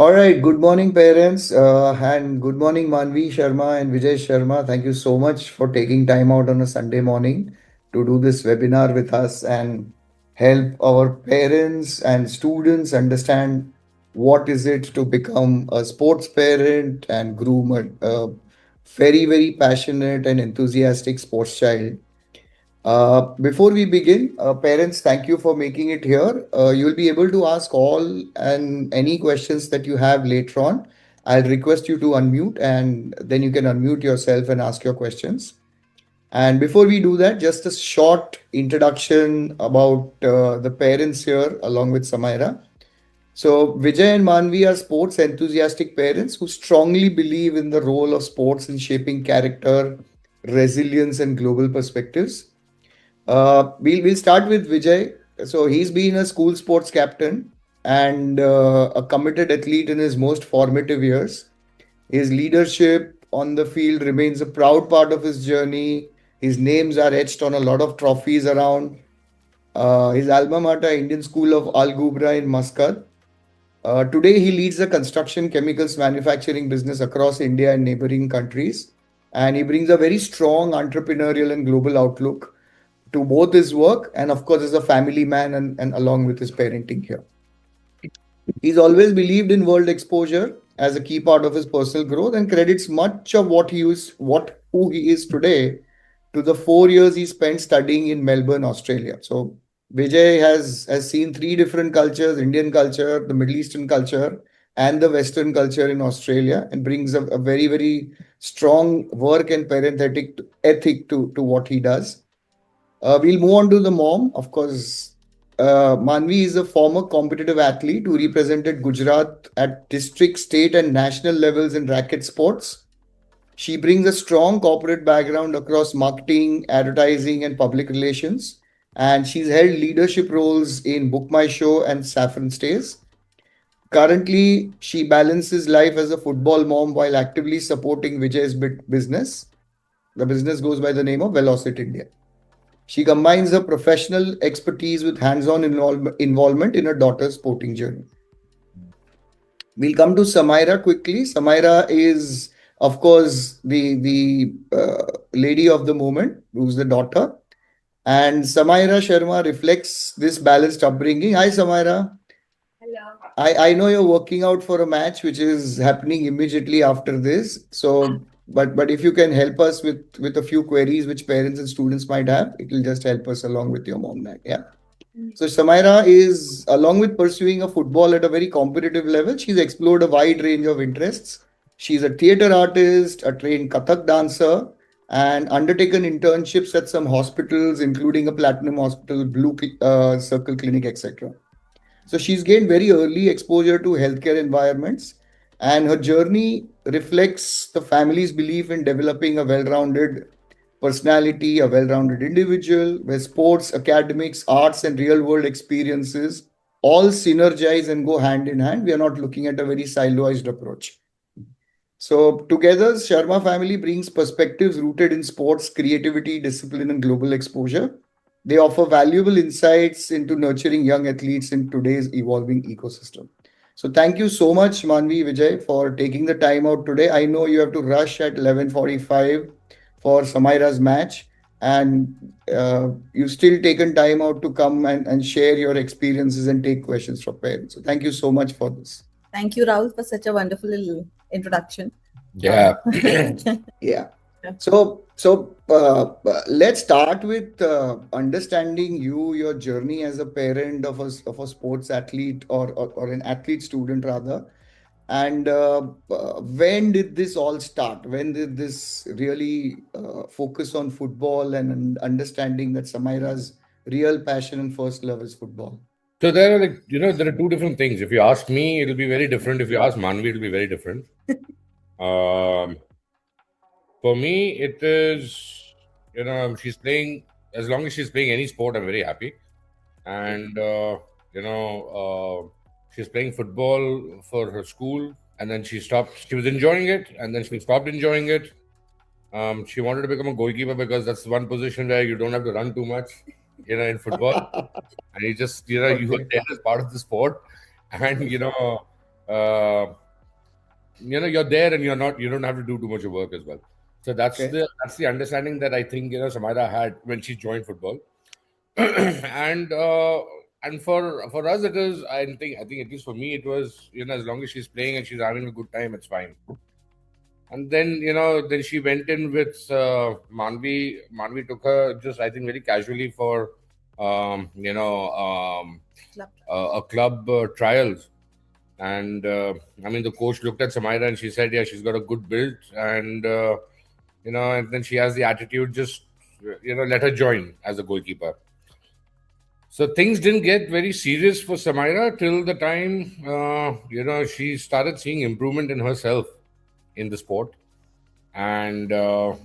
All right. Good morning, parents, and good morning, Manvi Sharma and Vijay Sharma. Thank you so much for taking time out on a Sunday morning to do this webinar with us and help our parents and students understand what is it to become a sports parent and groom a very, very passionate and enthusiastic sports child. Before we begin, parents, thank you for making it here. You'll be able to ask all and any questions that you have later on. I'll request you to unmute and then you can unmute yourself and ask your questions. And before we do that, just a short introduction about the parents here along with Samaira. So, Vijay and Manvi are sports enthusiastic parents who strongly believe in the role of sports in shaping character, resilience, and global perspectives. We'll start with Vijay. So he's been a school sports captain and a committed athlete in his most formative years. His leadership on the field remains a proud part of his journey. His names are etched on a lot of trophies around. His alma mater, Indian School of Al Gubra in Muscat. Today, he leads the construction chemicals manufacturing business across India and neighboring countries. And he brings a very strong entrepreneurial and global outlook to both his work and, of course, as a family man and along with his parenting here. He's always believed in world exposure as a key part of his personal growth and credits much of what who he is today to the 4 years he spent studying in Melbourne, Australia. So Vijay has seen three different cultures: Indian culture, the Middle Eastern culture, and the Western culture in Australia, and brings a very, very strong work and parenthetic ethic to what he does. We'll move on to the mom. Of course, Manvi is a former competitive athlete who represented Gujarat at district, state, and national levels in racket sports. She brings a strong corporate background across marketing, advertising, and public relations. And she's held leadership roles in Book My Show and Saffron Stays. Currently, she balances life as a football mom while actively supporting Vijay's business. The business goes by the name of Velocity India. She combines her professional expertise with hands-on involvement in her daughter's sporting journey. We'll come to Samaira quickly. Samaira is, of course, the lady of the moment, who's the daughter. And Samaira Sharma reflects this balanced upbringing. Hi, Samaira. Hello. I know you're working out for a match which is happening immediately after this. So, but if you can help us with a few queries which parents and students might have, it will just help us along with your mom. Yeah. So Samaira is, along with pursuing a football at a very competitive level, she's explored a wide range of interests. She's a theater artist, a trained Kathak dancer, and undertaken internships at some hospitals, including a Platinum Hospital, Blue Circle Clinic, etc. So she's gained very early exposure to healthcare environments, and her journey reflects the family's belief in developing a well rounded personality, a well rounded individual, where sports, academics, arts, and real world experiences all synergize and go hand in hand. We are not looking at a very siloized approach. So, together, Sharma family brings perspectives rooted in sports, creativity, discipline, and global exposure. They offer valuable insights into nurturing young athletes in today's evolving ecosystem. So, thank you so much, Manvi Vijay, for taking the time out today. I know you have to rush at 11:45 for Samaira's match, and you've still taken time out to come and share your experiences and take questions from parents. So, thank you so much for this. Thank you, Rahul, for such a wonderful introduction. Yeah. Yeah. So let's start with understanding your journey as a parent of a sports athlete or an athlete student rather. And when did this all start? When did this really focus on football and understanding that Samaira's real passion and first love is football? So there are there are two different things. If you ask me, it'll be very different. If you ask Manvi, it'll be very different. Um, for me, it is she's playing. As long as she's playing any sport, I'm very happy. And she's playing football for her school, and then she stopped. She was enjoying it, and then she stopped enjoying it. She wanted to become a goalkeeper because that's one position where you don't have to run too much, in football. And you just, you are Okay. there as part of the sport. And, uh, you're there and you don't have to do too much of work as well. So Okay. that's the understanding that I think Samira had when she joined football. And for us it is, I think at least for me it was, as long as she's playing and she's having a good time, it's fine. And then then she went in with Manvi took her just, I think, very casually for Club. a club trials. And I mean, the coach looked at Samira and she said, yeah, she's got a good build. And and then she has the attitude, just let her join as a goalkeeper. So things didn't get very serious for Samira till the time she started seeing improvement in herself in the sport. And uh,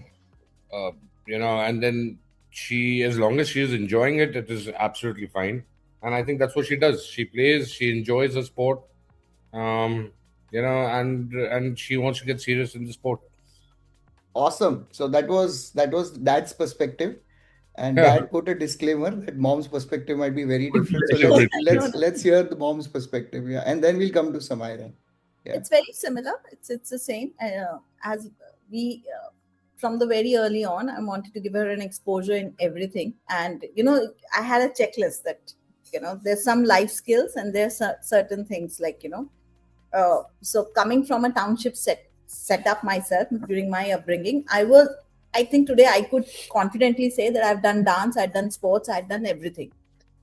and then she, as long as she is enjoying it, it is absolutely fine. And I think that's what she does. She plays, she enjoys the sport, um, and she wants to get serious in the sport. Awesome. So that was dad's perspective, and dad put a disclaimer that mom's perspective might be very Could be different. So very let's different. No, let's no. let's hear the mom's perspective, yeah, and then we'll come to Samira. Yeah. It's very similar. It's the same. As we from the very early on, I wanted to give her an exposure in everything, and I had a checklist that there's some life skills and there's certain things like so coming from a township set up myself during my upbringing, I think today I could confidently say that I've done dance, I've done sports, I've done everything.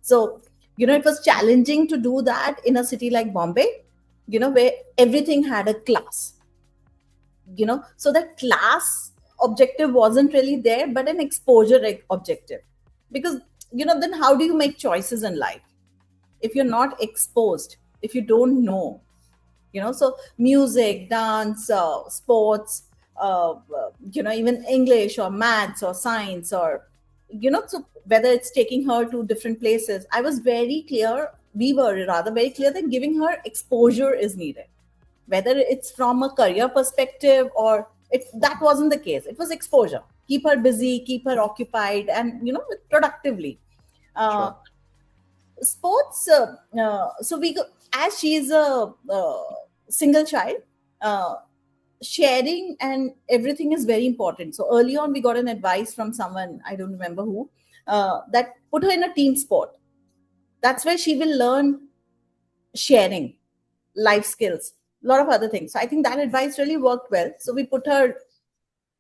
So it was challenging to do that in a city like Bombay, where everything had a class. So that class objective wasn't really there, but an exposure objective. Because then how do you make choices in life if you're not exposed, if you don't know? So music, dance, sports, even English or maths or science, or so whether it's taking her to different places, I was very clear, we were rather very clear that giving her exposure is needed, whether it's from a career perspective or that wasn't the case. It was exposure, keep her busy, keep her occupied, and productively. uh, Sure. Sports, so as she is a single child, uh, sharing and everything is very important. So early on we got an advice from someone, I don't remember who, that put her in a team sport. That's where she will learn sharing, life skills, a lot of other things. So I think that advice really worked well, so we put her,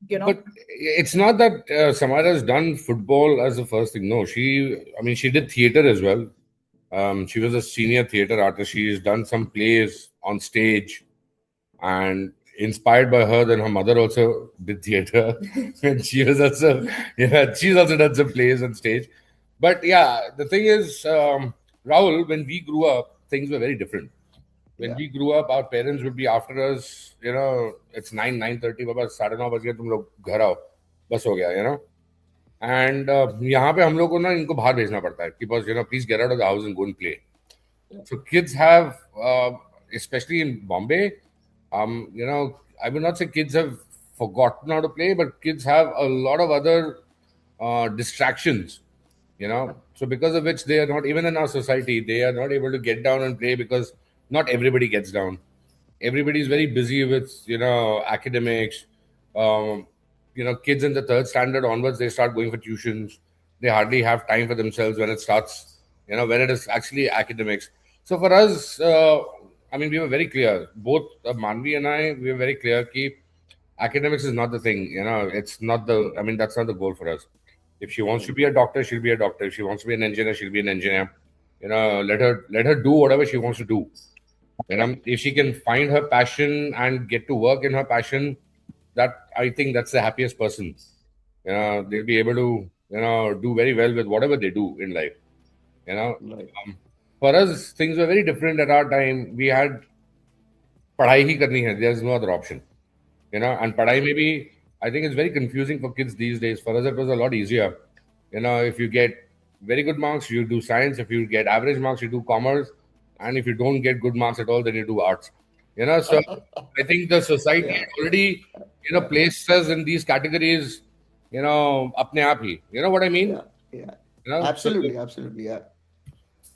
you know But it's not that Samara has done football as the first thing. No, I mean, she did theater as well. She was a senior theater artist. She's done some plays on stage, and inspired by her, then her mother also did theater, and she was also, yeah, she's also done some plays on stage. But yeah, the thing is, Rahul, when we grew up, things were very different. When Yeah. we grew up, our parents would be after us. It's 9:30. Baba, 9:30 बज गए, तुम लोग घर आओ, बस हो गया. And यहाँ पे हम लोग को ना इनको बाहर भेजना पड़ता है कि बस please get out of the house and go and play. So kids have, especially in Bombay, I will not say kids have forgotten how to play, but kids have a lot of other distractions. So because of which they are not, even in our society, they are not able to get down and play, because not everybody gets down. Everybody is very busy with academics. um, Kids in the third standard onwards, they start going for tuitions. They hardly have time for themselves when it starts, when it is actually academics. So for us, I mean, we were very clear, both Manvi and I, we were very clear ki academics is not the thing. It's not the, I mean, that's not the goal for us. If she wants to be a doctor, she'll be a doctor. If she wants to be an engineer, she'll be an engineer. Let her do whatever she wants to do. If she can find her passion and get to work in her passion, that, I think, that's the happiest person. They'll be able to do very well with whatever they do in life. You know, Right. for us, things were very different at our time. We had पढ़ाई ही करनी है. There's no other option. And padhai maybe, I think it's very confusing for kids these days. For us, it was a lot easier. If you get very good marks, you do science. If you get average marks, you do commerce. And if you don't get good marks at all, then you do arts. So I think the society Yeah. already, Yeah. placed us in these categories, apne aap hi. You know what I mean? Yeah. Yeah. So Absolutely. Absolutely. Yeah.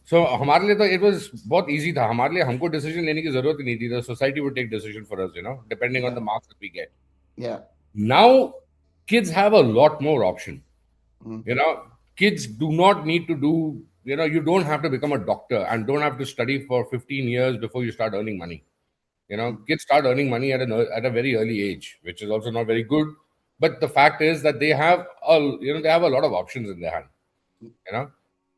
So हमारे लिए तो it was बहुत easy था. हमारे लिए हमको decision लेने की जरूरत ही नहीं थी. The society would take decision for us, depending on Yeah. the marks that we get. Yeah. Now, kids have a lot more option. Mm. You know, kids do not need to do. You don't have to become a doctor and don't have to study for 15 years before you start earning money. Kids start earning money at a very early age, which is also not very good. But the fact is that they have a lot of options in their hand. You know,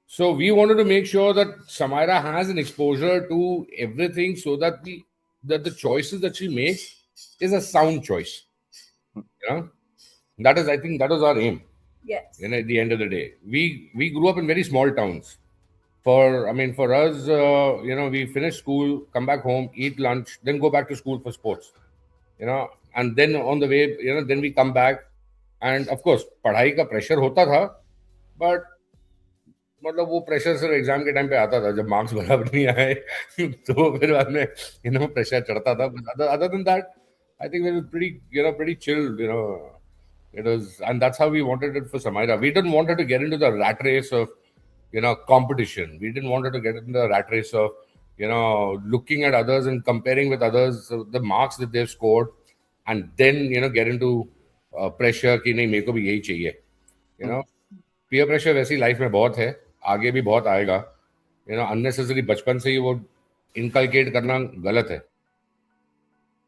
so we wanted to make sure that Samaira has an exposure to everything, so that the choices that she makes is a sound choice. You know, I think that was our aim. Yes. At the end of the day, we grew up in very small towns. For us, we finish school, come back home, eat lunch, then go back to school for sports. And then on the way, then we come back, and of course, पढ़ाई का pressure होता था, but मतलब वो pressure सिर्फ exam के time पे आता था, जब मार्क्स बराबर नहीं आए तो फिर बाद में प्रेशर चढ़ता था. But other than that, I think we were pretty chilled. It was, and that's how we wanted it for Samaira. We didn't want her to get into the rat race of competition. We didn't want her to get into the rat race of looking at others and comparing with others the marks that they've scored, and then get into pressure कि नहीं मेरे को भी यही चाहिए. you know peer pressure वैसी life में बहुत है, आगे भी बहुत आएगा. अननेसेसरी बचपन से ही वो इनकलकेट करना गलत है.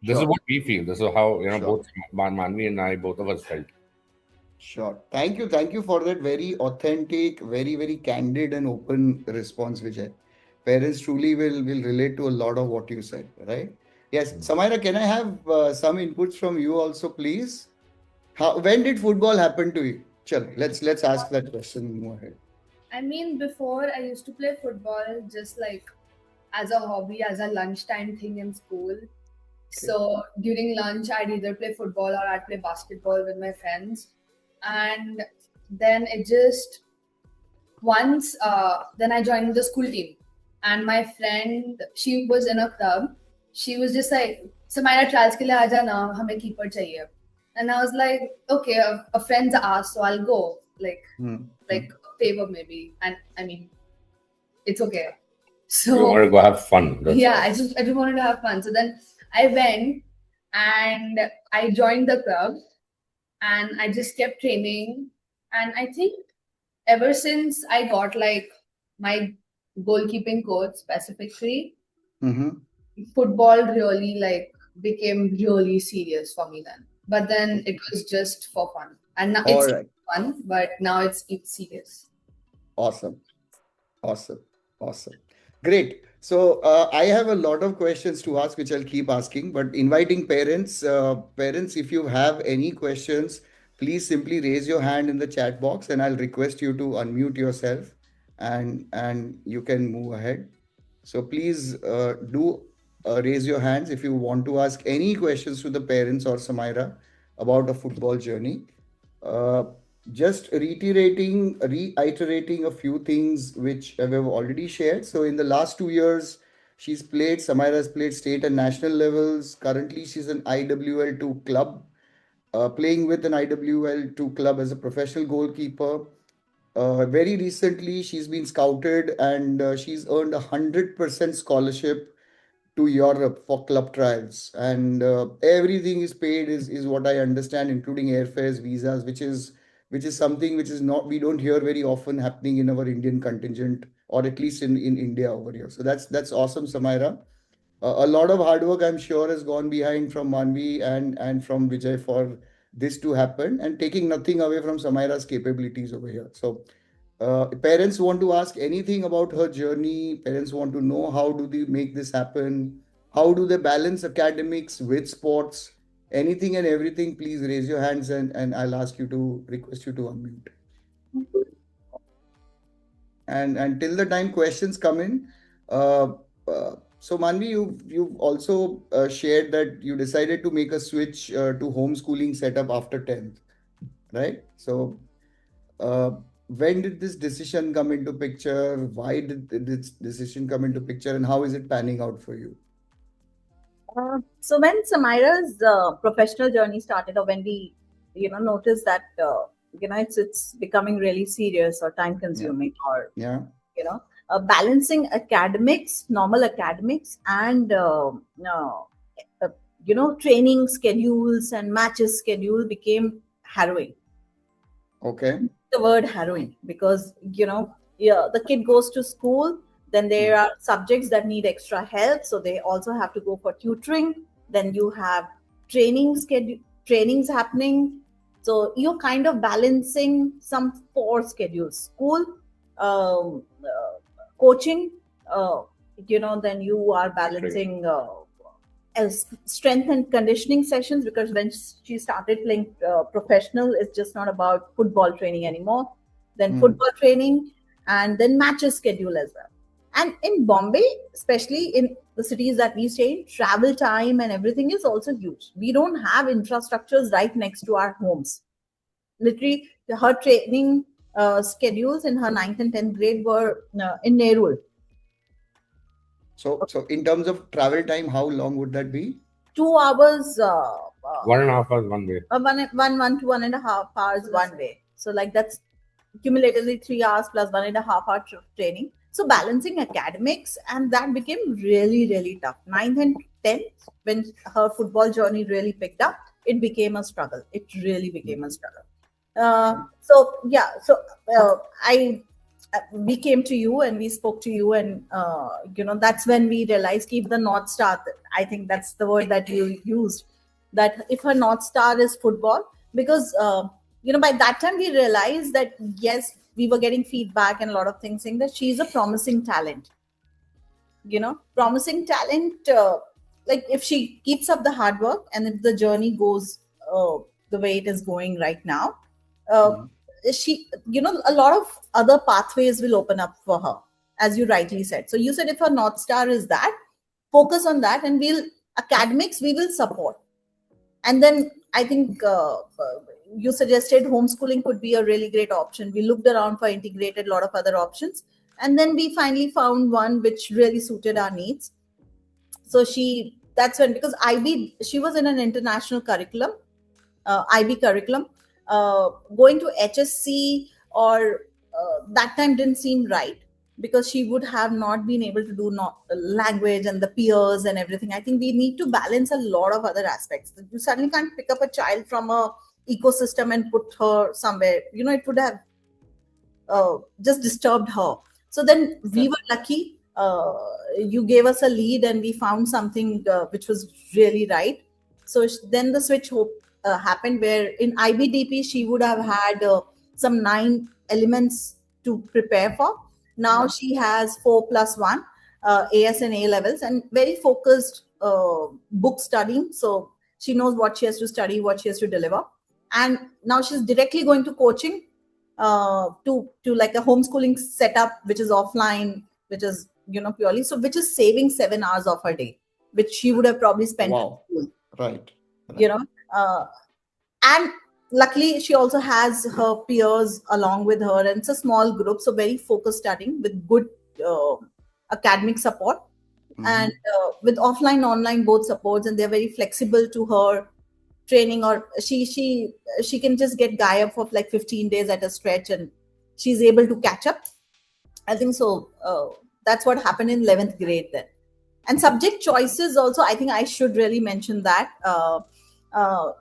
This is Sure. what we feel. This is how Sure. both Manvi and I, both of us felt. Sure. Thank you. Thank you for that very authentic, very, very candid and open response, Vijay. Parents truly will relate to a lot of what you said, right? Yes. Samaira, can I have some inputs from you also, please? When did football happen to you? Chal, let's ask that question and move ahead. I mean, before I used to play football just like as a hobby, as a lunchtime thing in school. So during lunch, I'd either play football or I'd play basketball with my friends. And then it just once, then I joined the school team. And my friend, she was in a club. She was just like, Samaira trials ke liye aaja na, hame keeper chahiye. And I was like, okay, a friend's asked, so I'll go. Like a favor maybe. And I mean, it's okay. So You wanted to go have fun. yeah, I just wanted to have fun. So then I went and I joined the club and I just kept training. And I think ever since I got like my goalkeeping coach specifically, football really like became really serious for me then. But then it was just for fun. And now All it's right. fun, but now it's serious. Awesome. Awesome. Awesome. Great. So I have a lot of questions to ask, which I'll keep asking. But inviting parents, if you have any questions, please simply raise your hand in the chat box, and I'll request you to unmute yourself, and you can move ahead. So please do raise your hands if you want to ask any questions to the parents or Samaira about a football journey. Uh, just reiterating a few things which we've already shared. So in the last 2 years, Samaira has played state and national levels. Currently, she's an IWL2 club, playing with an IWL2 club as a professional goalkeeper. Very recently, she's been scouted and she's earned 100% scholarship to Europe for club trials, and everything is paid is what I understand, including airfares, visas, which is something which is not we don't hear very often happening in our Indian contingent, or at least in India over here. So that's awesome, Samaira. A lot of hard work, I'm sure, has gone behind from Manvi and from Vijay for this to happen, and taking nothing away from Samaira's capabilities over here. So parents want to ask anything about her journey. Parents want to know how do they make this happen? How do they balance academics with sports? Anything and everything, please raise your hands, and I'll request you to unmute. And till the time questions come in, uh, so Manvi, you've also shared that you decided to make a switch to homeschooling setup after 10th, right? So uh, when did this decision come into picture? Why did this decision come into picture, and how is it panning out for you? So when Samaira's professional journey started, or when we, noticed that it's becoming really serious or time consuming, or Yeah. balancing academics, normal academics, and uh, training schedules and matches schedule became harrowing. Okay. The word harrowing, because yeah, the kid goes to school, then there are subjects that need extra help, so they also have to go for tutoring. Then you have trainings happening, so you're kind of balancing some four schedules: school, coaching, uh, then you are balancing as strength and conditioning sessions, because when she started playing professional, it's just not about football training anymore. Then football training, and then matches schedule as well. And in Bombay, especially in the cities that we stay in, travel time and everything is also huge. We don't have infrastructures right next to our homes. Literally, her training schedules in her ninth and 10th grade were in Nerul. So in terms of travel time, how long would that be? 2 hours, 1.5 hours one way. 1 to 1.5 hours one way. So like that's cumulatively 3 hours plus 1.5 hour training. So balancing academics, and that became really, really tough. Ninth and 10th, when her football journey really picked up, it became a struggle. It really became a struggle. So yeah, so I we came to you and we spoke to you, and that's when we realized, keep the north star. I think that's the word that you used, that if her north star is football, because by that time we realized that yes, we were getting feedback and a lot of things saying that she's a promising talent. Promising talent, like if she keeps up the hard work and if the journey goes the way it is going right now, uh, she a lot of other pathways will open up for her, as you rightly said. So you said if her north star is that, focus on that, and we'll academics we will support. And then I think you suggested homeschooling could be a really great option. We looked around for integrated, a lot of other options, and then we finally found one which really suited our needs. So that's when, because IB, she was in an international curriculum, IB curriculum. Going to HSC or that time didn't seem right, because she would have not been able to do not language and the peers and everything. I think we need to balance a lot of other aspects. You suddenly can't pick up a child from a ecosystem and put her somewhere. It would have just disturbed her. So then we were lucky. You gave us a lead and we found something which was really right. So then the switch happened, where in IBDP she would have had some 9 elements to prepare for. Now she has 4+1 AS and A levels, and very focused book studying. So she knows what she has to study, what she has to deliver. And now she's directly going to coaching, to like a homeschooling setup, which is offline, which is purely, so which is saving 7 hours of her day, which she would have probably spent in Wow. school. Right. you know uh, and luckily she also has her peers along with her, and it's a small group, so very focused studying with good uh, academic support, and with offline online both supports, and they're very flexible to her training. Or she can just get Gaia for like 15 days at a stretch, and she's able to catch up. I think so. That's what happened in 11th grade then. And subject choices also, I think I should really mention that.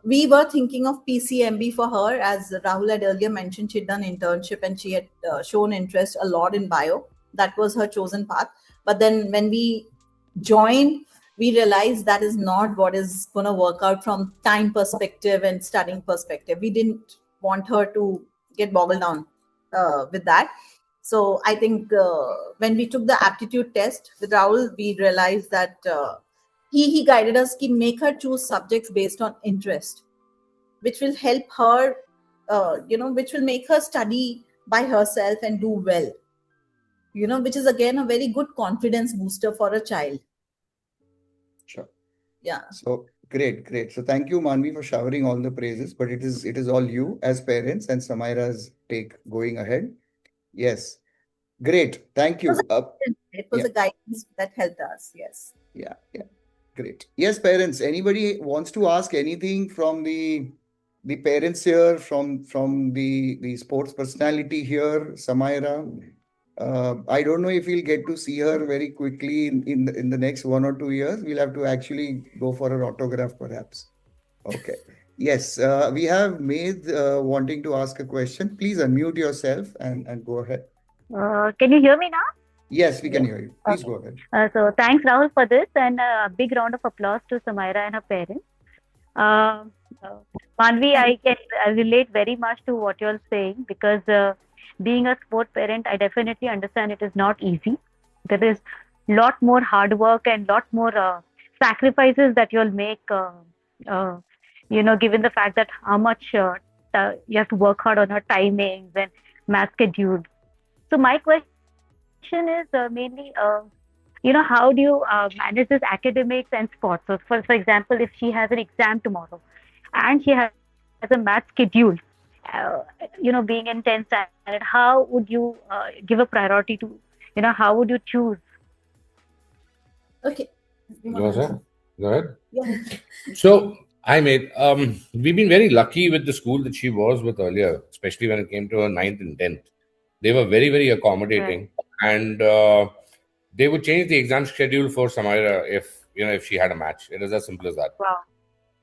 We were thinking of PCMB for her, as Rahul had earlier mentioned. She'd done internship and she had shown interest a lot in bio. That was her chosen path. But then when we joined, we realized that is not what is going to work out from time perspective and studying perspective. We didn't want her to get boggled down with that. So I think when we took the aptitude test with Rahul, we realized that he guided us to make her choose subjects based on interest, which will help her, which will make her study by herself and do well. Which is again a very good confidence booster for a child. Sure. Yeah. So great. So thank you, Manvi, for showering all the praises. But it is all you as parents and Samaira's take going ahead. Yes. Great. Thank you. It was Yeah. a guidance that helped us. Yes. Yeah. Great. Yes, parents. Anybody wants to ask anything from the parents here, from the sports personality here, Samaira? I don't know if we'll get to see her very quickly in the next 1 or 2 years. We'll have to actually go for an autograph, perhaps. Okay. Yes, we have Maid wanting to ask a question. Please unmute yourself and go ahead. Can you hear me now? Yes, we can Yeah. hear you. Please Okay. go ahead. So thanks, Rahul, for this, and a big round of applause to Samaira and her parents. Uh, uh, Manvi, Thank I relate very much to what you're saying because being a sport parent, I definitely understand it is not easy. There is lot more hard work and lot more sacrifices that you'll make. Uh, given the fact that how much you have to work hard on your timings and math schedules. So my question is mainly, how do you manage this academics and sports? So, for example, if she has an exam tomorrow and she has a math schedule, being in 10th standard, how would you give a priority to, how would you choose? Okay. You You want to know, answer? sir? Go ahead. Yeah. So, I made. We've been very lucky with the school that she was with earlier, especially when it came to her ninth and tenth. They were very, very Right. accommodating, and they would change the exam schedule for Samira if she had a match. It is as simple as that. Wow.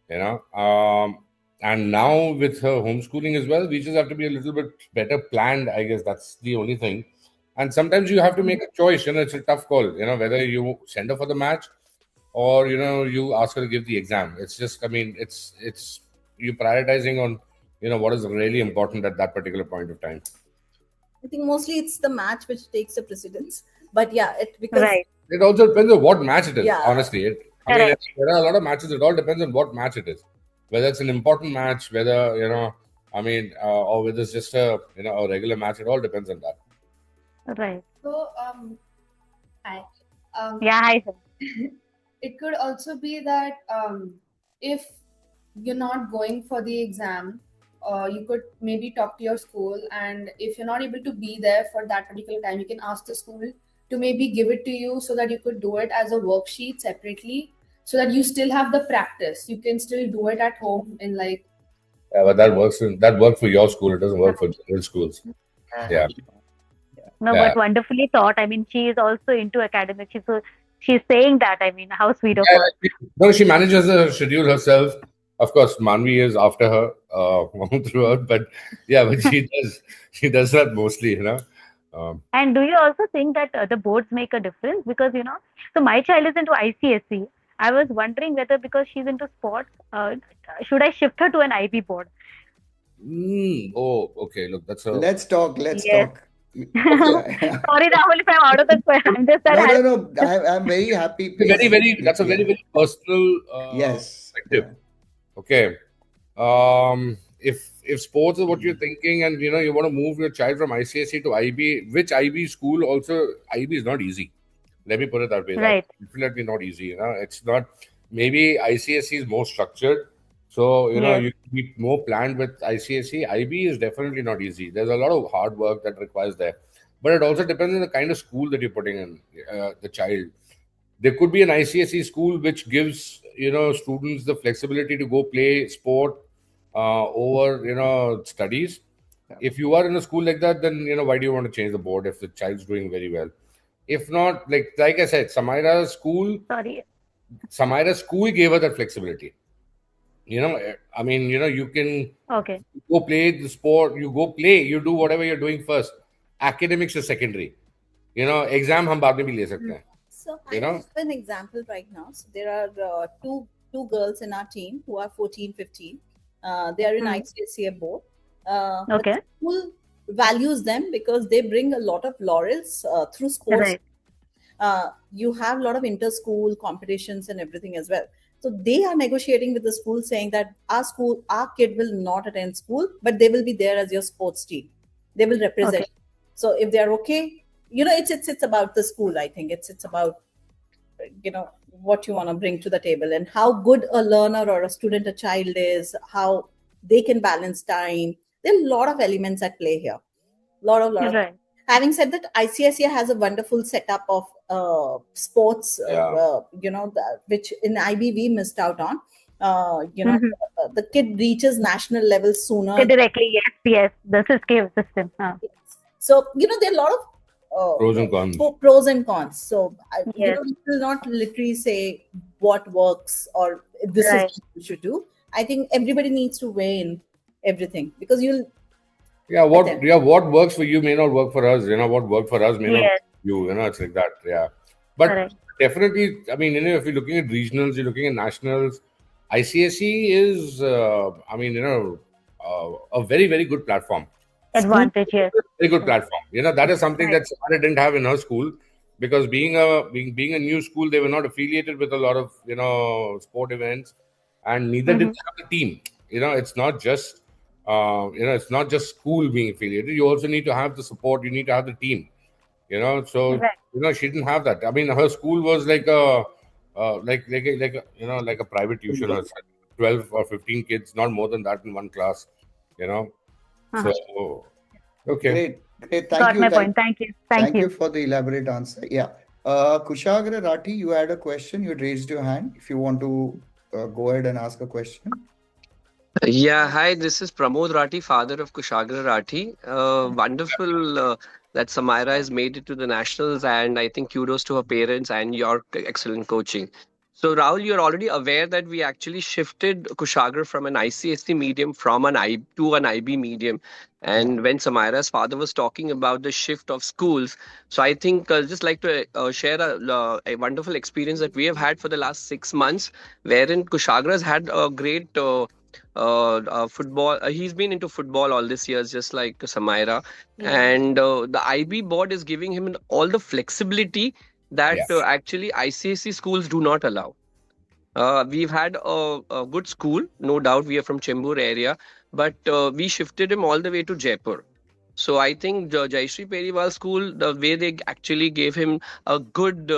You know. And now with her homeschooling as well, we just have to be a little bit better planned. I guess that's the only thing. And sometimes you have to make a choice. It's a tough call. Whether you send her for the match or you ask her to give the exam. It's just, I mean, it's you prioritizing on what is really important at that particular point of time. I think mostly it's the match which takes the precedence. But yeah, because Right. It also depends on what match it is. yeah, Honestly, I mean, Correct. there are a lot of matches. It all depends on what match it is, whether it's an important match, whether I mean, or whether it's just a regular match. It all depends on that. Right. So, hi. Yeah. Hi, sir. It could also be that if you're not going for the exam, you could maybe talk to your school, and if you're not able to be there for that particular time, you can ask the school to maybe give it to you so that you could do it as a worksheet separately, so that you still have the practice. You can still do it at home in like. Yeah, but that worked for your school. It doesn't work for general schools. Yeah, No, yeah. but wonderfully thought. I mean, she is also into academics. She's saying that. I mean, how sweet of Yeah, her. no, she manages the schedule herself. Of course, Manvi is after her throughout, but yeah, but she does that mostly. Um, And do you also think that the boards make a difference? Because, so my child is into ICSE. I was wondering whether because she's into sports, should I shift her to an IB board? oh, okay. Look, that's a Let's talk. Let's Yes. talk. Sorry, Yeah. Rahul, if I'm out of the question. I'm just that No, I no, no. I'm very happy. very, Please. very. That's a very, Yeah. very personal Yes. perspective. Yeah. Okay. If sports is what you're thinking, and you want to move your child from ICSE to IB, which IB school also IB is not easy. Let me put it that way. That's right, definitely not easy. It's not. Maybe ICSE is more structured, so yes, you can be more planned with ICSE. IB is definitely not easy. There's a lot of hard work that requires there, but it also depends on the kind of school that you're putting in the child. There could be an ICSE school which gives students the flexibility to go play sport over studies. Yeah. If you are in a school like that, then why do you want to change the board if the child's doing very well? If not, like I said, sorry, Samira's school gave her that flexibility. I mean, you can okay, go play the sport, you go play, you do whatever you're doing first. Academics is secondary. Exam हम बाद में भी ले सकते हैं. so I You know, have an example right now. So there are two girls in our team who are 14, 15. They are in Hmm. ICSE board. But Okay, school values them because they bring a lot of laurels through sports. right, You have a lot of inter-school competitions and everything as well. So they are negotiating with the school saying that our kid will not attend school, but they will be there as your sports team. They will represent. okay, So if they are okay, it's about the school. I think it's about what you want to bring to the table and how good a learner or a student, a child is, how they can balance time. There are a lot of elements at play here. Lot of right, Having said that, ICSE has a wonderful setup of sports, yeah. which in IB we missed out on. Mhm. The kid reaches national level sooner. Directly, yes, yes, the system. So there are a lot of Pros and cons. pros and cons. So Yes. we will not literally say what works or this is Right. what you should do. I think everybody needs to weigh in everything, because you'll Yeah, attempt. what works for you may not work for us. What worked for us may not work Yes. for you. It's like that. Yeah, but Correct. definitely, I mean, if you're looking at regionals, you're looking at nationals. ICSE is, a very very good platform. School is Advantage. Yes. a very good platform. That is something Right. that Samara didn't have in her school, because being a new school, they were not affiliated with a lot of sport events, and neither did Mm-hmm. they have the team. It's not just school being affiliated. You also need to have the support. You need to have the team. So Right. she didn't have that. I mean, her school was like a like a private tuition. Her 12 or 15 kids, not more than that in one class. You know, Uh-huh. so okay. Great, great. Thank Got you. my point. Thank you. Thank Thank you you. for the elaborate answer. Yeah. Kushagra Rathi, you had a question. You had raised your hand. If you want to go ahead and ask a question. Yeah, hi, this is Pramod Rathi, father of Kushagra Rathi. Wonderful that Samaira has made it to the nationals, and I think kudos to her parents and your excellent coaching. So, Rahul, you're already aware that we actually shifted Kushagra from an ICSC medium from an I to an IB medium. Yeah. And when Samaira's father was talking about the shift of schools, so I think I'll just like to share a wonderful experience that we have had for the last 6 months, wherein Kushagra has had a great football. He's been into football all these years, just like Samaira. Yeah. And the IB board is giving him all the flexibility that Yeah. actually ICSE schools do not allow. We've had a good school, no doubt. We are from Chembur area, but we shifted him all the way to Jaipur. So I think the Jayashree Periwal School, the way they actually gave him a good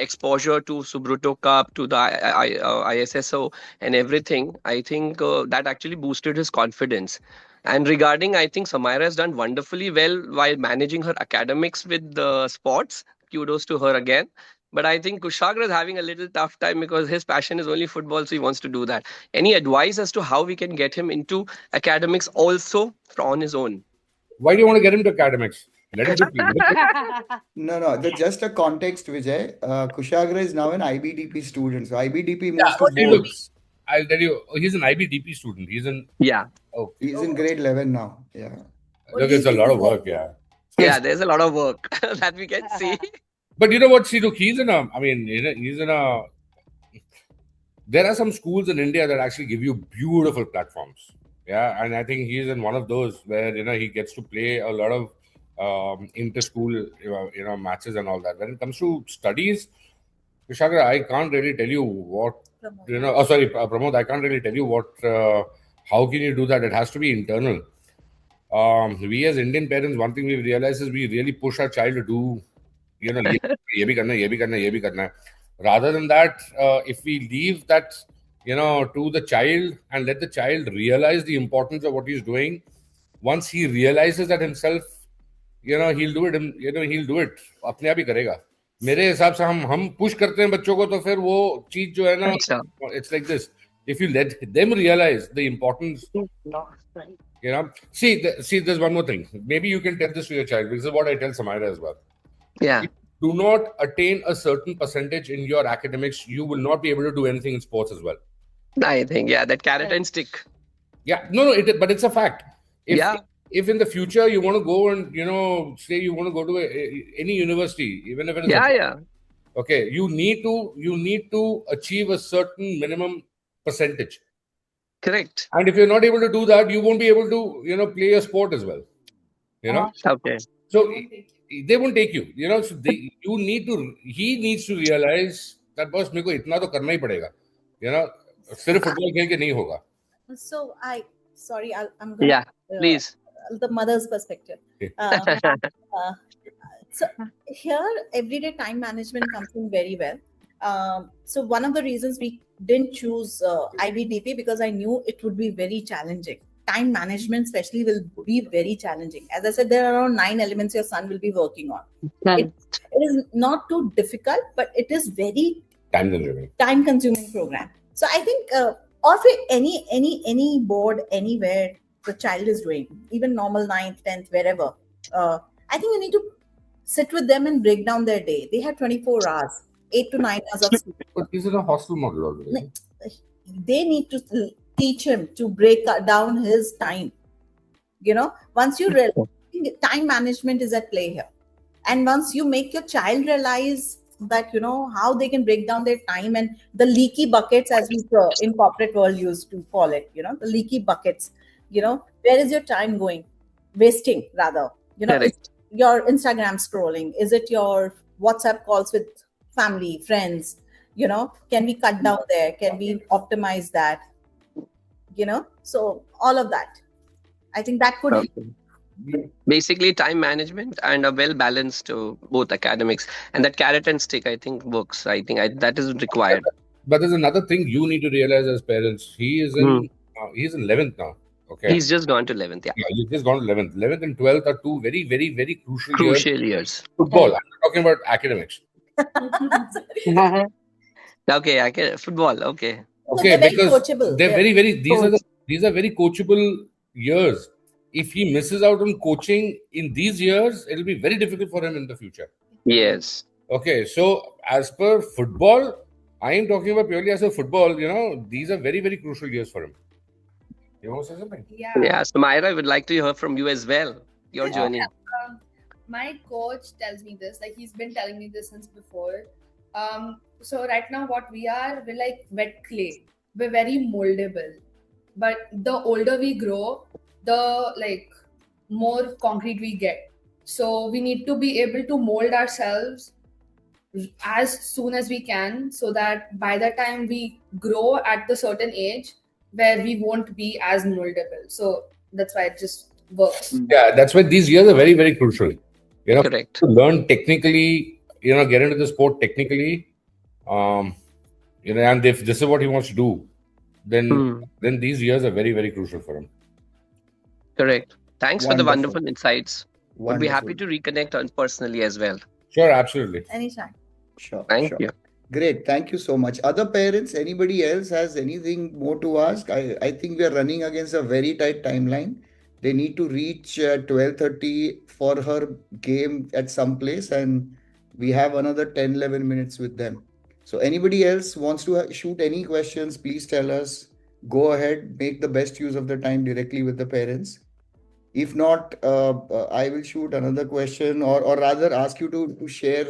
exposure to Subruto Cup, to the ISSO and everything, I think that actually boosted his confidence. And regarding, I think Samaira has done wonderfully well while managing her academics with the sports. Kudos to her again. But I think Kushagra is having a little tough time because his passion is only football, so he wants to do that. Any advice as to how we can get him into academics also on his own? Why do you want to get into academics? Let him do No. Just a context, Vijay. Kushagra is now an IBDP student. So IBDP Yeah. moves to See, look, boards. I'll tell you. He's an IBDP student. He's in. Yeah. Okay. He's in grade 11 now. Yeah. Look, it's a lot of work. Yeah. Yeah, there's a lot of work that we can see. But you know what? See, look, he's in a. I mean, he's in a. There are some schools in India that actually give you beautiful platforms. Yeah, and I think he's in one of those where he gets to play a lot of inter-school matches and all that. When it comes to studies, Vishakha, I can't really tell you what Oh, sorry, Pramod. I can't really tell you what. How can you do that? It has to be internal. We as Indian parents, one thing we've realized is we really push our child to do, ye bhi karna, ye bhi karna, ye bhi karna. Rather than that, if we leave that, to the child and let the child realize the importance of what he's doing, once he realizes that himself, he'll do it. He'll do it. अपने आप ही करेगा. मेरे हिसाब से हम push करते हैं बच्चों को तो फिर वो चीज जो है ना, अच्छा. it's like this. If you let them realize the importance, see, there's one more thing. Maybe you can tell this to your child, because this is what I tell Samaira as well. Yeah. If you do not attain a certain percentage in your academics, you will not be able to do anything in sports as well. I think, yeah, that carrot and stick. Yeah, no, but it's a fact. If in the future you want to go and say you want to go to any university, even if it is okay, you need to achieve a certain minimum percentage. Correct. And if you're not able to do that, you won't be able to play a sport as well. Okay. So they won't take you. So he needs to realize that boss, मेरे को इतना तो करना ही पड़ेगा. सिर्फ football खेल के नहीं होगा. So I'm going to please. The mother's perspective. So here, everyday time management comes in very well. So one of the reasons we didn't choose IBDP, because I knew it would be very challenging. Time management especially will be very challenging. As I said, there are around 9 elements your son will be working on. It is not too difficult, but it is very time consuming program. So I think or for any board anywhere the child is doing, even normal 9th, 10th, wherever, I think you need to sit with them and break down their day. They have 24 hours, 8 to 9 hours of sleep. But is it a hostel model already? They need to teach him to break down his time. Once you realize time management is at play here, and once you make your child realize that how they can break down their time, and the leaky buckets, as we in corporate world used to call it, the leaky buckets, where is your time going, wasting rather, is Correct. your Instagram scrolling, is it your WhatsApp calls with family friends, can we cut down there, can we optimize that, so all of that, I think that could help. Okay. Basically, time management and a well balanced both academics, and that carrot and stick, I think, works. I think that is required. But there's another thing you need to realize as parents. Hmm. He's in 11th now. Okay. He's just gone to 11th. Yeah. Yeah, you've just gone to 11th. 11th and 12th are two very, very, very crucial years. Crucial years. Football. I'm not talking about academics. Okay. I can football. Okay. Okay, they're very because coachable. they're very, very. coach. These are very coachable years. If he misses out on coaching in these years, it'll be very difficult for him in the future. Yes. Okay, so as per football, I am talking about purely as a football. These are very, very crucial years for him. You want to say something? Yeah. So Myra, I would like to hear from you as well. Your journey. My coach tells me this, like he's been telling me this since before. So right now what we're like wet clay. We're very moldable. But the older we grow, the like more concrete we get. So we need to be able to mold ourselves as soon as we can, so that by the time we grow at the certain age where we won't be as moldable. So that's why it just works. Yeah, that's why these years are very, very crucial. Correct. To learn technically, get into the sport technically, and if this is what he wants to do, then these years are very, very crucial for him. Correct. Thanks for the Wonderful. wonderful insights. Would be happy to Wonderful. reconnect on personally as well. Sure, absolutely. Anytime. Sure, Thank sure. you. Great. Thank you so much. Other parents, anybody else has anything more to ask? I think we are running against a very tight timeline. They need to reach 12:30 for her game at some place, and we have another 10, 11 minutes with them. So anybody else wants to shoot any questions, please tell us. Go ahead, make the best use of the time directly with the parents. If not, I will shoot another question, or rather ask you to share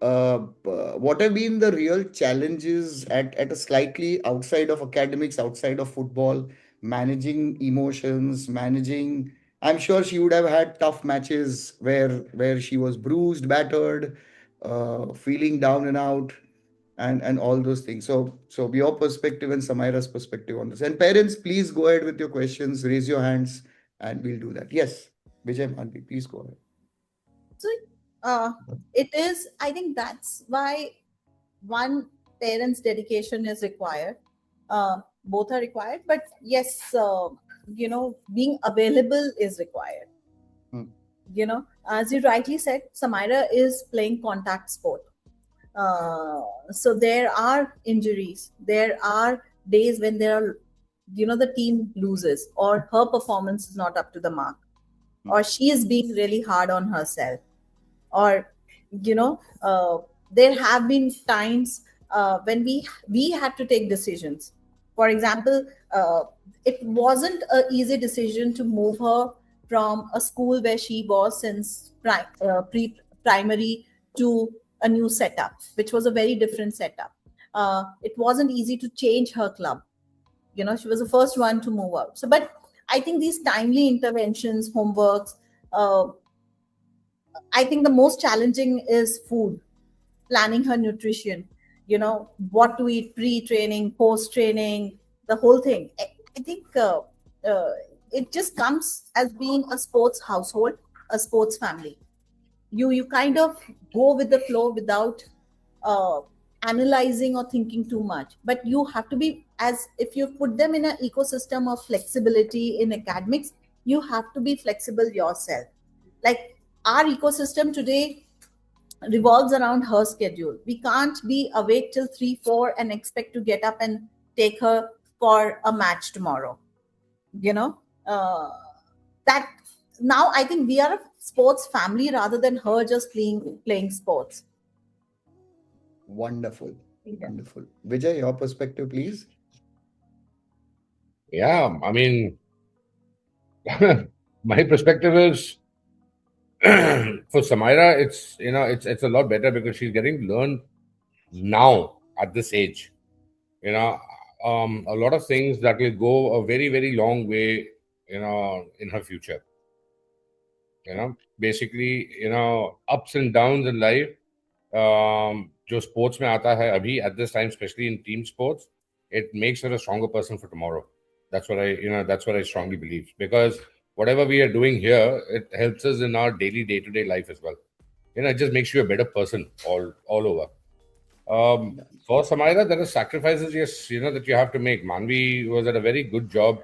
what have been the real challenges at a slightly outside of academics, outside of football, managing emotions, managing. I'm sure she would have had tough matches where she was bruised, battered, feeling down and out, and all those things. So your perspective and Samira's perspective on this. And parents, please go ahead with your questions. Raise your hands, and we'll do that. Yes, Vijay Manvi, please go ahead. So it is, I think that's why one, parent's dedication is required. Both are required, but yes, being available is required. As you rightly said, Samira is playing contact sport. So there are injuries, there are days when there are, the team loses, or her performance is not up to the mark, or she is being really hard on herself, or there have been times when we had to take decisions. For example, it wasn't an easy decision to move her from a school where she was since pre-primary to a new setup, which was a very different setup. It wasn't easy to change her club. She was the first one to move out. So, but I think these timely interventions, homeworks, I think the most challenging is food, planning her nutrition, what to eat pre-training, post-training, the whole thing. I think it just comes as being a sports household, a sports family. You kind of go with the flow without analyzing or thinking too much. But you have to be, as if you put them in an ecosystem of flexibility in academics, you have to be flexible yourself. Like our ecosystem today revolves around her schedule. We can't be awake till 3, 4 and expect to get up and take her for a match tomorrow. You know, that now I think we are a sports family rather than her just playing sports. Wonderful. Wonderful. Vijay, your perspective, please. Yeah, I mean, my perspective is for Samira, it's a lot better because she's getting to learn now at this age. You know, a lot of things that will go a very, very long way, in her future. Basically, ups and downs in life, जो sports में आता है अभी at this time, especially in team sports, it makes her a stronger person for tomorrow. That's what I strongly believe, because whatever we are doing here, it helps us in our daily day-to-day life as well. It just makes you a better person all over. For Samaira, there are sacrifices, yes, that you have to make. Manvi was at a very good job.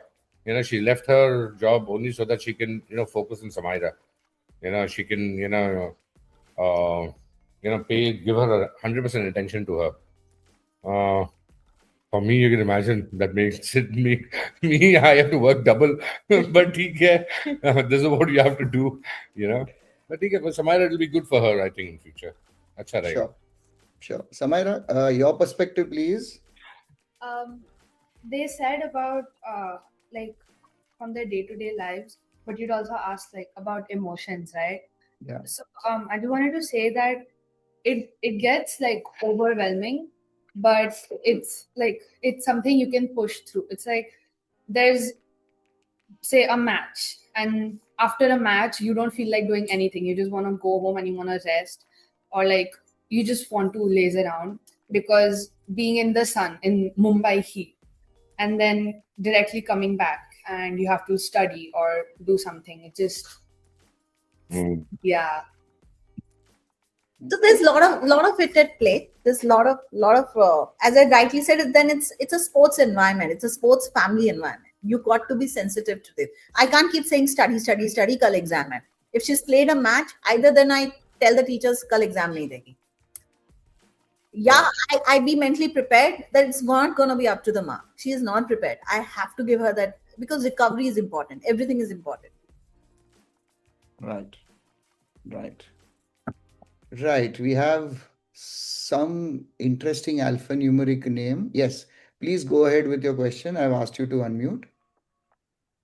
She left her job only so that she can, focus on Samaira. She can, give her 100% attention to her. For me, you can imagine that makes it me. I have to work double, but this is what you have to do, But for Samaira, it'll be good for her, I think, in future. Acha rahega. Sure. Sure. Samaira, your perspective, please. They said about like from their day-to-day lives, but you'd also ask like about emotions, right? Yeah. So I just wanted to say that it gets like overwhelming, but it's something you can push through. It's like there's say a match, and after a match you don't feel like doing anything. You just want to go home and you want to rest, or like you just want to laze around, because being in the sun in Mumbai heat and then directly coming back and you have to study or do something, it just yeah. So there's lot of it at play. There's lot of as I rightly said, then it's a sports environment. It's a sports family environment. You got to be sensitive to this. I can't keep saying study, study, study, kal exam hai. If she's played a match, either then I tell the teachers kal exam nahi degi. Yeah, I'd be mentally prepared that it's not going to be up to the mark. She is not prepared. I have to give her that, because recovery is important. Everything is important. Right. Right. Right. We have some interesting alphanumeric name. Yes. Please go ahead with your question. I've asked you to unmute.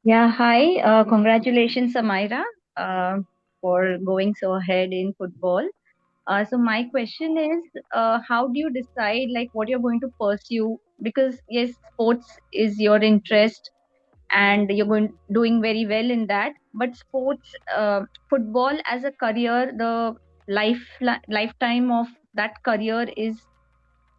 Yeah, hi. Congratulations, Samira, for going so ahead in football. So my question is, how do you decide like what you're going to pursue? Because yes, sports is your interest, and you're doing very well in that. But sports, football as a career, the lifetime of that career is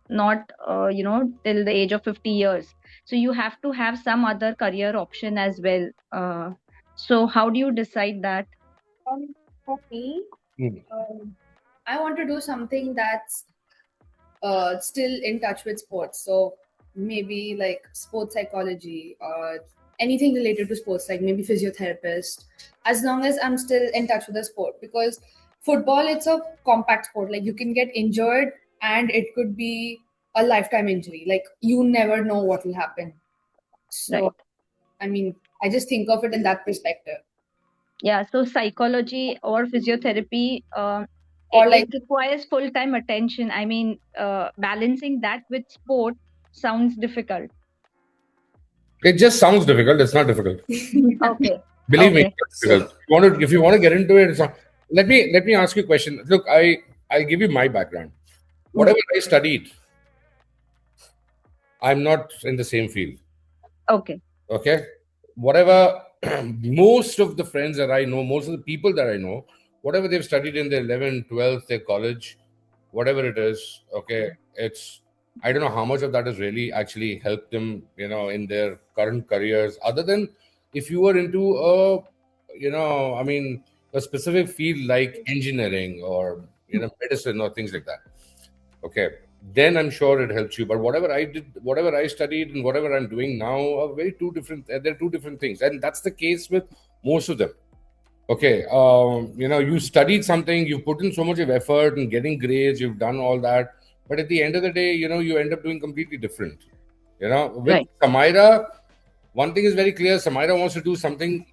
not till the age of 50 years, so you have to have some other career option as well. So how do you decide that? For me, Hmm. I want to do something that's still in touch with sports. So maybe like sports psychology or anything related to sports, like maybe physiotherapist, as long as I'm still in touch with the sport. Because football, it's a compact sport. Like you can get injured and it could be a lifetime injury. Like you never know what will happen. So, Right. I mean, I just think of it in that perspective. Yeah, so psychology or physiotherapy, Or it like, requires full-time attention. I mean, balancing that with sport sounds difficult. It just sounds difficult. It's not difficult. Okay. Believe me, Okay. it's difficult. If you want to get into it, it's not. Let me ask you a question. Look, I'll give you my background. Whatever I studied, I'm not in the same field. Okay. Okay, whatever. Most of the friends that I know, most of the people that I know, whatever they've studied in their 11th, 12th, their college, whatever it is, okay, it's, I don't know how much of that has really actually helped them, in their current careers, other than if you were into I mean, a specific field like engineering or, medicine or things like that. Okay, then I'm sure it helps you. But whatever I did, whatever I studied, and whatever I'm doing now are very two different. They're two different things, and that's the case with most of them. Okay, you studied something, you put in so much of effort and getting grades, you've done all that, but at the end of the day, you end up doing completely different. With Right. Samira, one thing is very clear: Samira wants to do something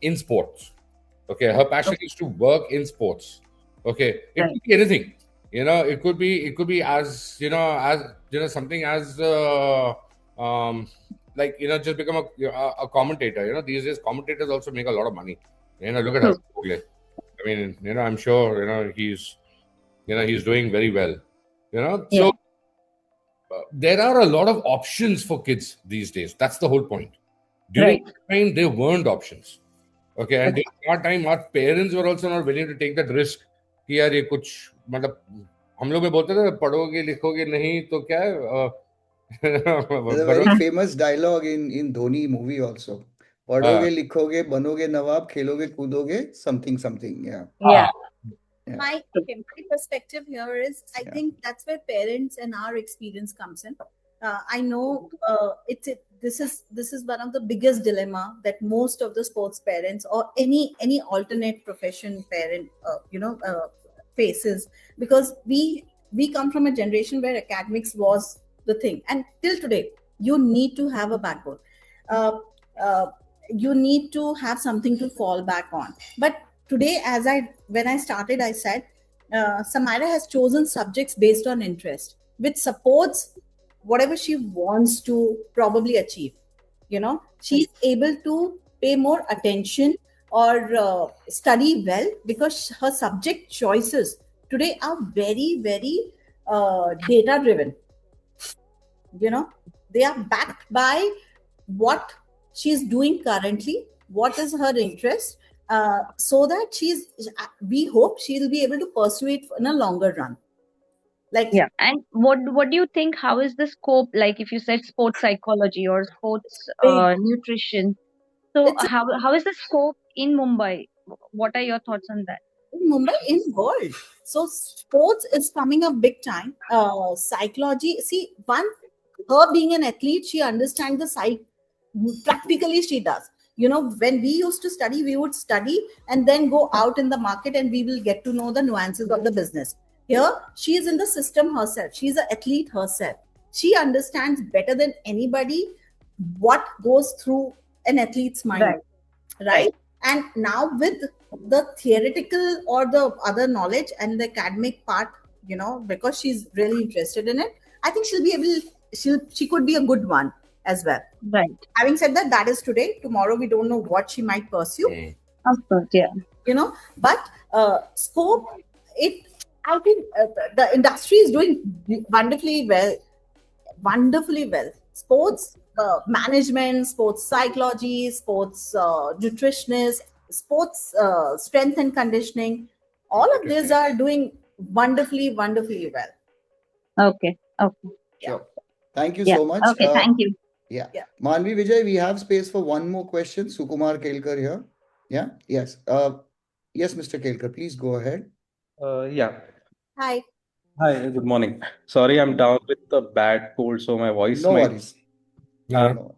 in sports. Okay, her passion is to work in sports. Okay, it Right. could be anything. It could be as something as like just become a commentator. These days commentators also make a lot of money. Look at True. Harsh Bogle. I mean, I'm sure he's doing very well. Yeah. So there are a lot of options for kids these days. That's the whole point. During Right. that time, there weren't options. Okay, and Okay. during our time, our parents were also not willing to take that risk कि यार ये कुछ मतलब हम लोग में बोलते थे पढ़ोगे लिखोगे नहीं तो क्या है There's a very famous dialogue in Dhoni movie also. पढ़ोगे लिखोगे बनोगे नवाब खेलोगे कूदोगे something something. Yeah. Yeah. Yeah. My perspective here is I Yeah. think that's where parents and our experience comes in. I know this is one of the biggest dilemma that most of the sports parents or any alternate profession parent faces, because we come from a generation where academics was the thing, and till today you need to have a backbone. Uh, uh, you need to have something to fall back on. But today, when I started, I said Samira has chosen subjects based on interest, which supports whatever she wants to probably achieve. She's able to pay more attention or study well because her subject choices today are very very data driven. They are backed by what she's doing currently, what is her interest, so that we hope she'll be able to pursue it in a longer run. Like, Yeah. And what do you think? How is the scope? Like if you said sports psychology or sports big. nutrition, so It's how is the scope in Mumbai? What are your thoughts on that? in Mumbai, in world. So sports is coming up big time. Psychology. See, her being an athlete, she understands the psych. Practically, she does. When we used to study, we would study and then go out in the market, and we will get to know the nuances of the business. Here, she is in the system herself. She's an athlete herself. She understands better than anybody what goes through an athlete's mind, Right. right? And now with the theoretical or the other knowledge and the academic part, because she's really interested in it, I think she'll be able, she could be a good one as well. Right. Having said that, that is today. Tomorrow we don't know what she might pursue. Of course. Yeah. But scope, I think the industry is doing wonderfully well. Sports management, sports psychology, sports nutritionist, sports strength and conditioning, all of these are doing wonderfully well. Okay. Okay. Sure. Thank you Yeah. so much. Okay. Thank you. Yeah. Yeah. Manvi Vijay, we have space for one more question. Sukumar Kelkar here. Yeah. Yes. Yes, Mr. Kelkar, please go ahead. Yeah. Hi. Hi, good morning. Sorry, I'm down with a bad cold, so my voice No might. worries. Uh, No.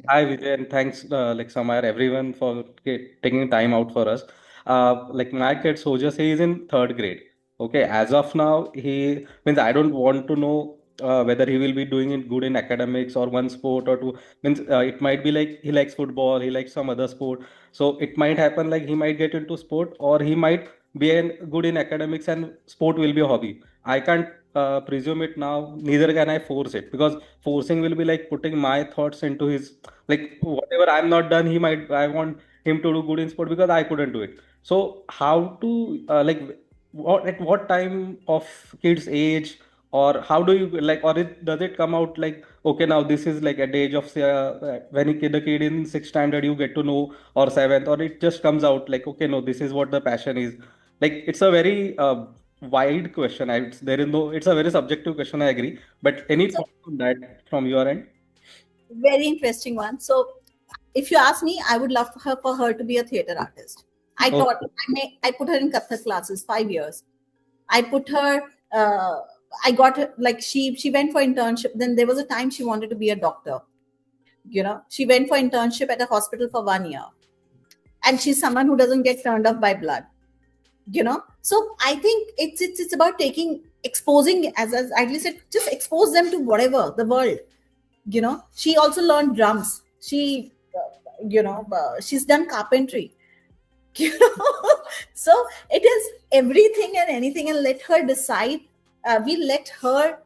Hi, Vijay, and thanks, like Samar, everyone for taking time out for us. Like my kid Sojas, he is in third grade. Okay, as of now, he means I don't want to know whether he will be doing it good in academics or one sport or two. Means it might be like he likes football, he likes some other sport. So it might happen like he might get into sport or he might be good in academics and sport will be a hobby. I can't presume it now, neither can I force it because forcing will be like putting my thoughts into his like whatever I'm not done, he might I want him to do good in sport because I couldn't do it. So how to like what at what time of kid's age or how do you like or does it come out like okay now this is like at the age of say when the kid in sixth standard you get to know or seventh or it just comes out like okay no this is what the passion is like it's a very wide question. There is no it's a very subjective question. I agree, but any thoughts on that from your end? Very interesting one. So if you ask me, I would love for her to be a theater artist. I Okay. taught I put her in Kathak classes 5 years. I put her I got her like she went for internship. Then there was a time she wanted to be a doctor. She went for internship at a hospital for 1 year. And she's someone who doesn't get turned off by blood. So I think it's about exposing, as I said, just expose them to whatever the world. She also learned drums. She's done carpentry. you know. So it is everything and anything, and let her decide. We let her,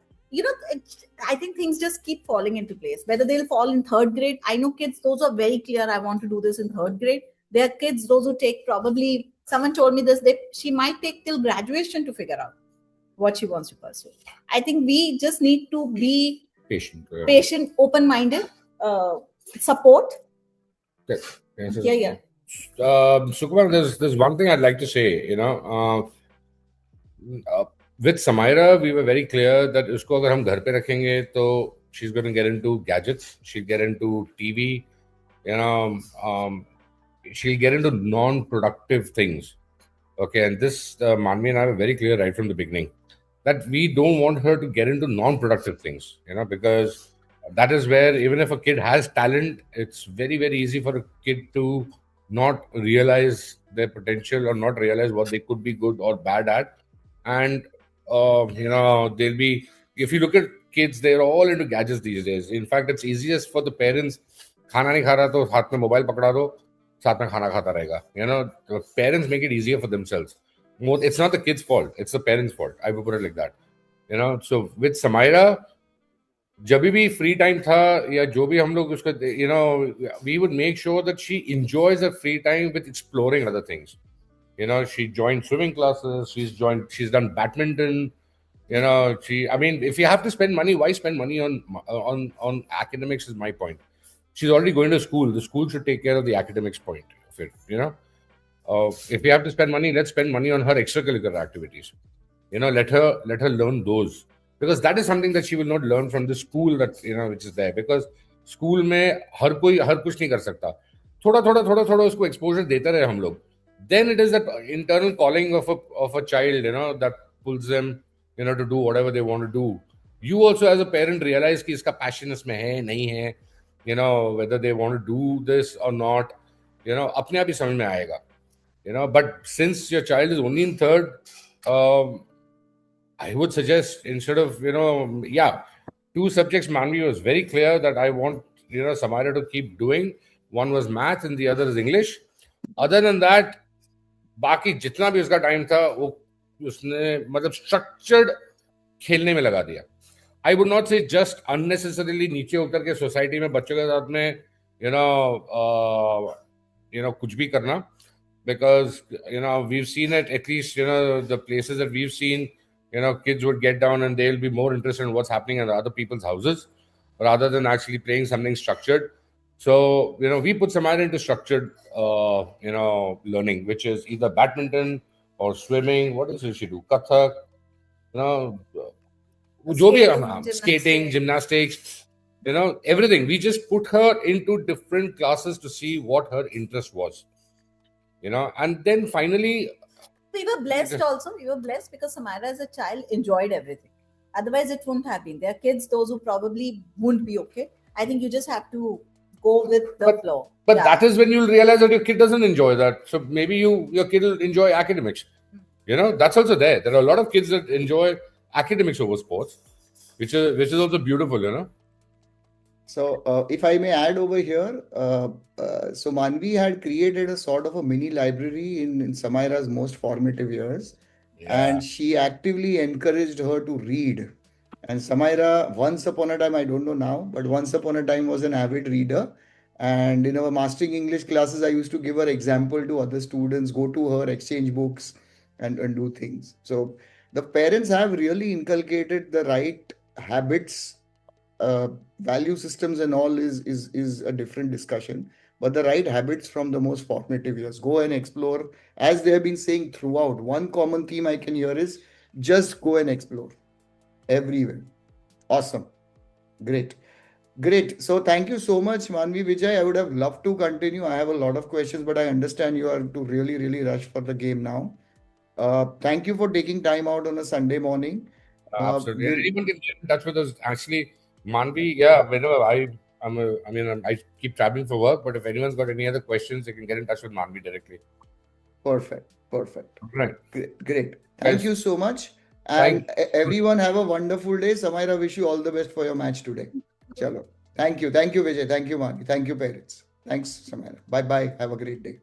I think things just keep falling into place. Whether they'll fall in third grade, I know kids those are very clear, I want to do this in third grade. There are kids those who take, probably someone told me this, she might take till graduation to figure out what she wants to pursue. I think we just need to be patient, open minded, support. Yes. Yeah. Sukumar, there's one thing I'd like to say. With Samaira, we were very clear that उसको अगर हम घर पे रखेंगे तो she's going to get into gadgets, she'll get into TV, you know, she'll get into non-productive things. Okay, and this Manvi and I were very clear right from the beginning that we don't want her to get into non-productive things, because that is where even if a kid has talent, it's very, very easy for a kid to not realize their potential or not realize what they could be good or bad at. And they'll be, if you look at kids, they're all into gadgets these days. In fact, it's easiest for the parents. खाना नहीं खा रहा तो हाथ में mobile पकड़ा दो, साथ में खाना खाता रहेगा. The parents make it easier for themselves. It's not the kid's fault, it's the parents' fault. I would put it like that. So with Samaira, जब भी free time था या जो भी हम लोग उसको, we would make sure that she enjoys her free time with exploring other things. She joined swimming classes, she's done badminton. If you have to spend money, why spend money on academics is my point. She's already going to school. The school should take care of the academics point of it. If you have to spend money, let's spend money on her extracurricular activities. Let her learn those, because that is something that she will not learn from the school that which is there. Because school में हर कुछ नहीं कर सकता. थोड़ा उसको exposure देते रहे हम लोग. Then it is that internal calling of a child, that pulls them, to do whatever they want to do. You also as a parent realize कि इसका passion इसमें है नहीं है, whether they want to do this or not, अपने आप ही समझ में आएगा. But since your child is only in third, I would suggest, instead of, two subjects Manvi was very clear that I want, Samaira to keep doing. One was math and the other is English. Other than that, बाकी जितना भी उसका time था वो उसने मतलब structured खेलने में लगा दिया. आई वुड नॉट से जस्ट अननेसेसरीली नीचे उतर के सोसाइटी में बच्चों के साथ में कुछ भी करना. Because we've seen it, at least the places that we've seen, kids would get down and they'll be more interested in what's happening in other people's houses rather than actually playing something structured. So we put Samara into structured learning, which is either badminton or swimming. What else does she do? Kathak, skating, gymnastics, everything. We just put her into different classes to see what her interest was. And then finally, we were blessed also. We were blessed because Samaira as a child enjoyed everything. Otherwise, it wouldn't have been. There are kids, those who probably wouldn't be okay. I think you just have to go with the flow. But that is when you'll realize that your kid doesn't enjoy that. So maybe your kid will enjoy academics. That's also there. There are a lot of kids that enjoy academics over sports, which is also beautiful. So, if I may add over here, so Manvi had created a sort of a mini library in Samaira's most formative years, and she actively encouraged her to read. And Samaira, once upon a time, I don't know now, but once upon a time was an avid reader. And in our mastering English classes, I used to give her example to other students, go to her, exchange books, and do things. So the parents have really inculcated the right habits. Value systems and all is a different discussion, but the right habits from the most formative years. Go and explore, as they have been saying throughout. One common theme I can hear is just go and explore everywhere. Awesome. Great. So thank you so much, Manvi. Vijay, I would have loved to continue. I have a lot of questions, but I understand you are to really, really rush for the game now. Thank you for taking time out on a Sunday morning. Absolutely. And anyone can get in touch with us. Actually, Manvi, whenever I keep traveling for work, but if anyone's got any other questions, they can get in touch with Manvi directly. Perfect. Right. Great. Thank you so much. And everyone have a wonderful day. Samaira, wish you all the best for your match today. Chalo. Thank you, Vijay. Thank you, Manvi. Thank you, parents. Thanks, Samaira. Bye-bye. Have a great day.